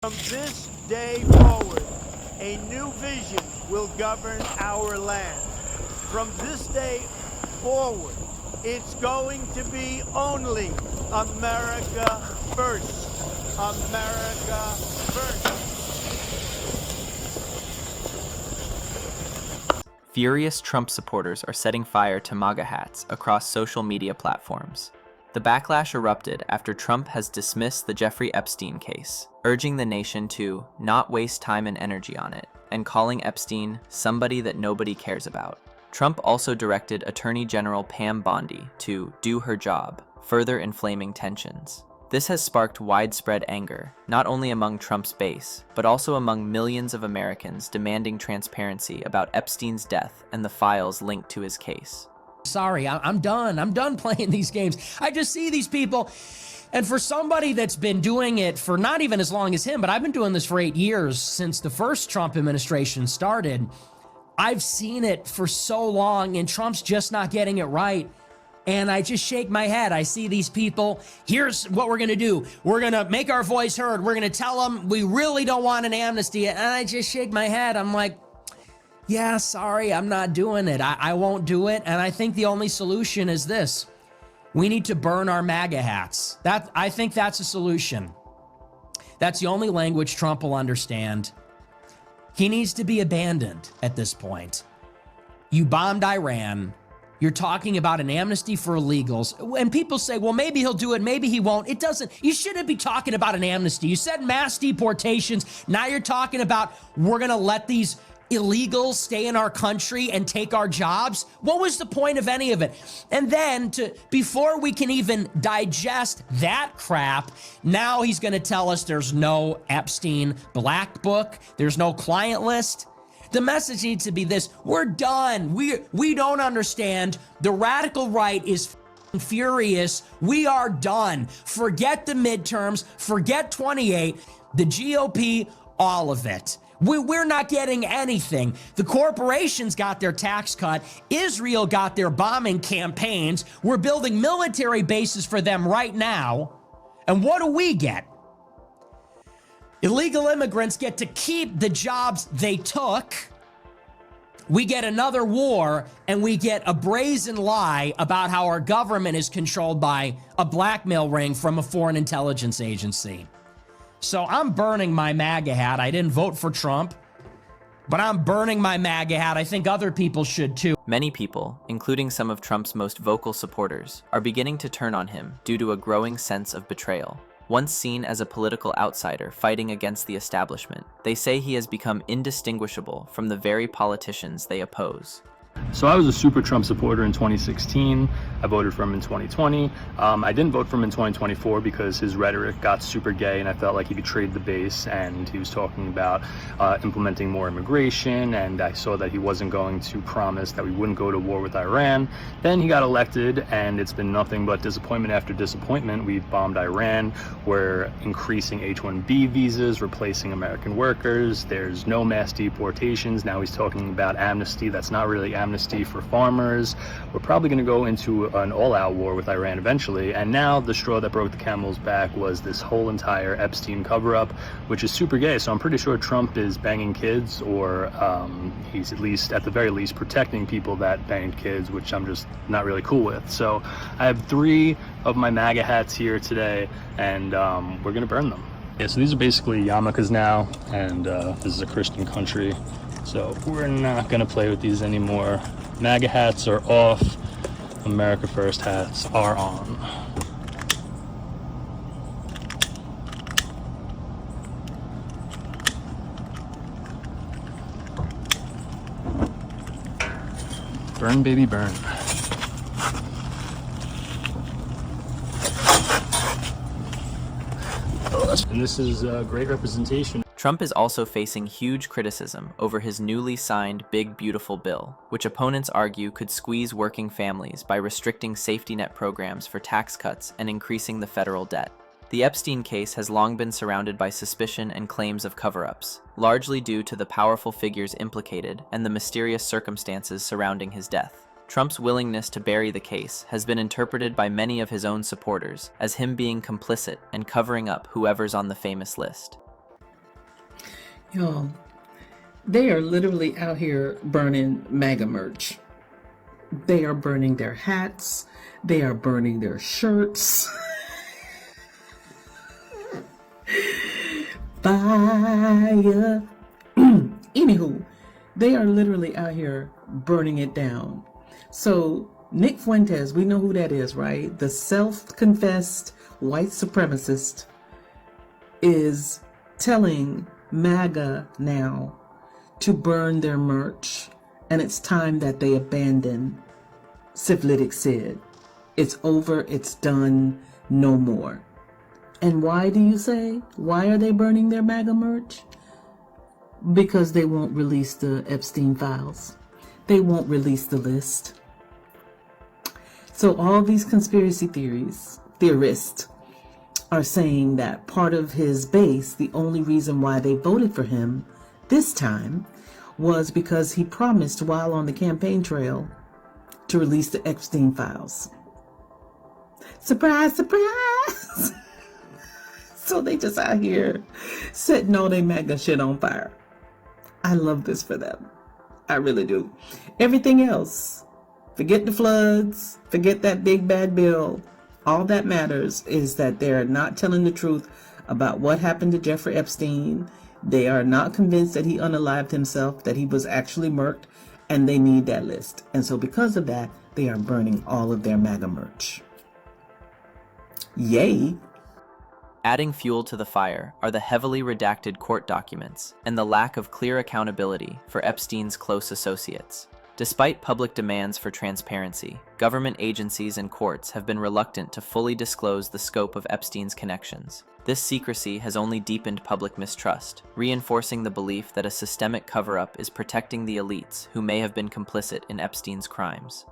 From this day forward, a new vision will govern our land. From this day forward, it's going to be only America first. America first. Furious Trump supporters are setting fire to MAGA hats across social media platforms. The backlash erupted after Trump has dismissed the Jeffrey Epstein case, urging the nation to not waste time and energy on it, and calling Epstein somebody that nobody cares about. Trump also directed Attorney General Pam Bondi to do her job, further inflaming tensions. This has sparked widespread anger, not only among Trump's base, but also among millions of Americans demanding transparency about Epstein's death and the files linked to his case. Sorry, I'm done. I'm done playing these games. I just see these people, and for somebody that's been doing it for not even as long as him, but I've been doing this for 8 years since the first Trump administration started. I've seen it for so long, and Trump's just not getting it right. And I just shake my head. I see these people. Here's what we're going to do. We're going to make our voice heard. We're going to tell them we really don't want an amnesty. And I just shake my head. I'm like, yeah, sorry, I'm not doing it. I won't do it. And I think the only solution is this. We need to burn our MAGA hats. I think that's a solution. That's the only language Trump will understand. He needs to be abandoned at this point. You bombed Iran. You're talking about an amnesty for illegals. And people say, well, maybe he'll do it, maybe he won't. It doesn't. You shouldn't be talking about an amnesty. You said mass deportations. Now you're talking about we're going to let these illegals stay in our country and take our jobs. What was the point of any of it? And then before we can even digest that crap, now he's going to tell us there's no Epstein black book. There's no client list. The message needs to be this: we're done. We don't understand. The radical right is furious. We are done. Forget the midterms. Forget 28. The GOP, all of it. We're not getting anything. The corporations got their tax cut. Israel got their bombing campaigns. We're building military bases for them right now. And what do we get? Illegal immigrants get to keep the jobs they took. We get another war, and we get a brazen lie about how our government is controlled by a blackmail ring from a foreign intelligence agency. So I'm burning my MAGA hat. I didn't vote for Trump, but I'm burning my MAGA hat. I think other people should too. Many people, including some of Trump's most vocal supporters, are beginning to turn on him due to a growing sense of betrayal. Once seen as a political outsider fighting against the establishment, they say he has become indistinguishable from the very politicians they oppose. So I was a super Trump supporter in 2016. I voted for him in 2020. I didn't vote for him in 2024 because his rhetoric got super gay and I felt like he betrayed the base, and he was talking about implementing more immigration, and I saw that he wasn't going to promise that we wouldn't go to war with Iran. Then he got elected, and it's been nothing but disappointment after disappointment. We've bombed Iran. We're increasing H-1B visas, replacing American workers. There's no mass deportations. Now he's talking about amnesty. That's not really amnesty for farmers. We're probably going to go into an all-out war with Iran eventually, and now the straw that broke the camel's back was this whole entire Epstein cover-up, which is super gay. So I'm pretty sure Trump is banging kids, or he's at the very least protecting people that banged kids, which I'm just not really cool with. So I have 3 of my MAGA hats here today, and we're going to burn them. Yeah, so these are basically yarmulkes now, and this is a Christian country. So we're not going to play with these anymore. MAGA hats are off. America First hats are on. Burn, baby, burn. And this is a great representation. Trump is also facing huge criticism over his newly signed Big Beautiful Bill, which opponents argue could squeeze working families by restricting safety net programs for tax cuts and increasing the federal debt. The Epstein case has long been surrounded by suspicion and claims of cover-ups, largely due to the powerful figures implicated and the mysterious circumstances surrounding his death. Trump's willingness to bury the case has been interpreted by many of his own supporters as him being complicit and covering up whoever's on the famous list. Y'all, they are literally out here burning MAGA merch. They are burning their hats. They are burning their shirts. Fire. Anywho, they are literally out here burning it down. So Nick Fuentes, we know who that is, right? The self-confessed white supremacist is telling MAGA now to burn their merch, and it's time that they abandon syphilitic Sid. It's over, it's done, no more. And why do you say? Why are they burning their MAGA merch? Because they won't release the Epstein files. They won't release the list. So all these conspiracy theorists are saying that part of his base, the only reason why they voted for him this time was because he promised while on the campaign trail to release the Epstein files. Surprise, surprise! So they just out here setting all their MAGA shit on fire. I love this for them. I really do. Everything else, forget the floods, forget that big bad bill. All that matters is that they're not telling the truth about what happened to Jeffrey Epstein. They are not convinced that he unalived himself, that he was actually murked, and they need that list. And so because of that, they are burning all of their MAGA merch. Yay! Adding fuel to the fire are the heavily redacted court documents and the lack of clear accountability for Epstein's close associates. Despite public demands for transparency, government agencies and courts have been reluctant to fully disclose the scope of Epstein's connections. This secrecy has only deepened public mistrust, reinforcing the belief that a systemic cover-up is protecting the elites who may have been complicit in Epstein's crimes.